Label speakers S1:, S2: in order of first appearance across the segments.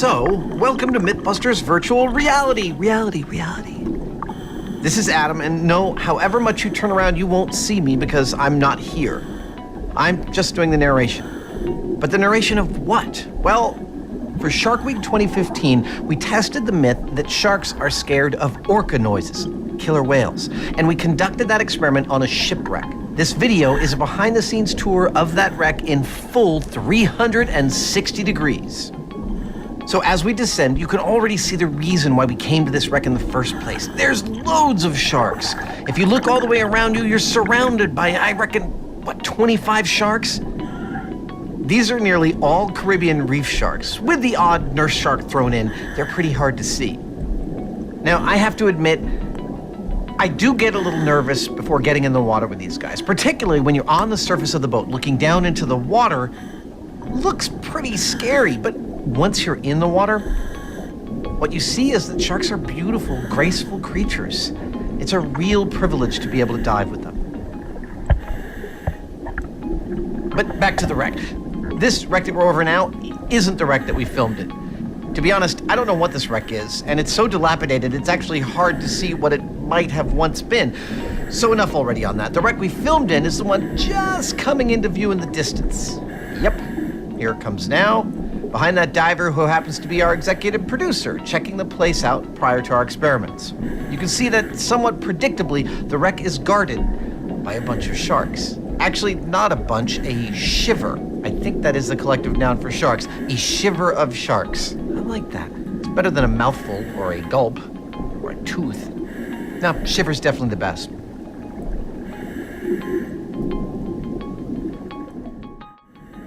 S1: So, welcome to MythBusters Virtual Reality. This is Adam, and no, however much you turn around, you won't see me because I'm not here. I'm just doing the narration. But the narration of what? Well, for Shark Week 2015, we tested the myth that sharks are scared of orca noises, killer whales, and we conducted that experiment on a shipwreck. This video is a behind-the-scenes tour of that wreck in full 360 degrees. So as we descend, you can already see the reason why we came to this wreck in the first place. There's loads of sharks. If you look all the way around you, you're surrounded by, I reckon, 25 sharks? These are nearly all Caribbean reef sharks, with the odd nurse shark thrown in. They're pretty hard to see. Now, I have to admit, I do get a little nervous before getting in the water with these guys, particularly when you're on the surface of the boat looking down into the water. Looks pretty scary, but once you're in the water, what you see is that sharks are beautiful, graceful creatures. It's a real privilege to be able to dive with them. But back to the wreck. This wreck that we're over now isn't the wreck that we filmed it. To be honest, I don't know what this wreck is, and it's so dilapidated it's actually hard to see what it might have once been. So enough already on that. The wreck we filmed in is the one just coming into view in the distance. Yep, here it comes now. Behind that diver who happens to be our executive producer, checking the place out prior to our experiments. You can see that somewhat predictably, the wreck is guarded by a bunch of sharks. Actually, not a bunch, a shiver. I think that is the collective noun for sharks. A shiver of sharks. I like that. It's better than a mouthful or a gulp or a tooth. No, shiver's definitely the best.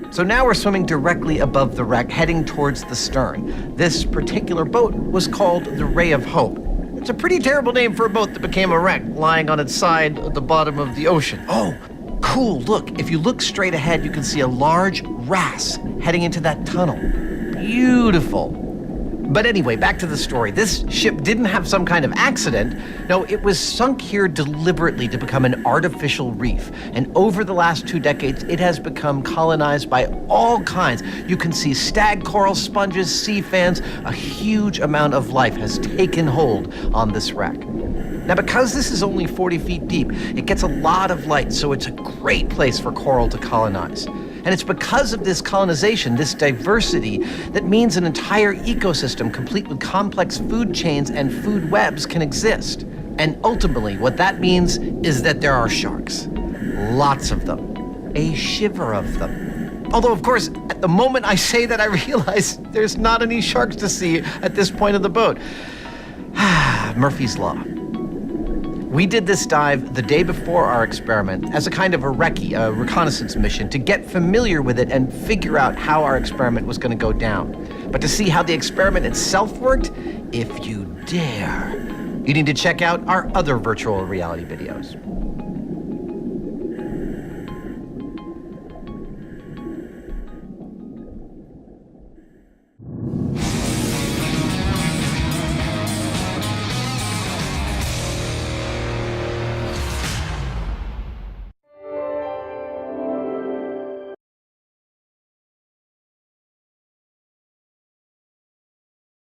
S1: So now we're swimming directly above the wreck, heading towards the stern. This particular boat was called the Ray of Hope. It's a pretty terrible name for a boat that became a wreck, lying on its side at the bottom of the ocean. Oh, cool, look. If you look straight ahead, you can see a large wrasse heading into that tunnel. Beautiful. But anyway, back to the story. This ship didn't have some kind of accident. No, it was sunk here deliberately to become an artificial reef. And over the last 2 decades, it has become colonized by all kinds. You can see stag coral, sponges, sea fans. A huge amount of life has taken hold on this wreck. Now, because this is only 40 feet deep, it gets a lot of light, so it's a great place for coral to colonize. And it's because of this colonization, this diversity, that means an entire ecosystem complete with complex food chains and food webs can exist. And ultimately, what that means is that there are sharks. Lots of them. A shiver of them. Although, of course, at the moment I say that, I realize there's not any sharks to see at this point of the boat. Murphy's Law. We did this dive the day before our experiment as a kind of a recce, a reconnaissance mission, to get familiar with it and figure out how our experiment was going to go down. But to see how the experiment itself worked, if you dare, you need to check out our other virtual reality videos.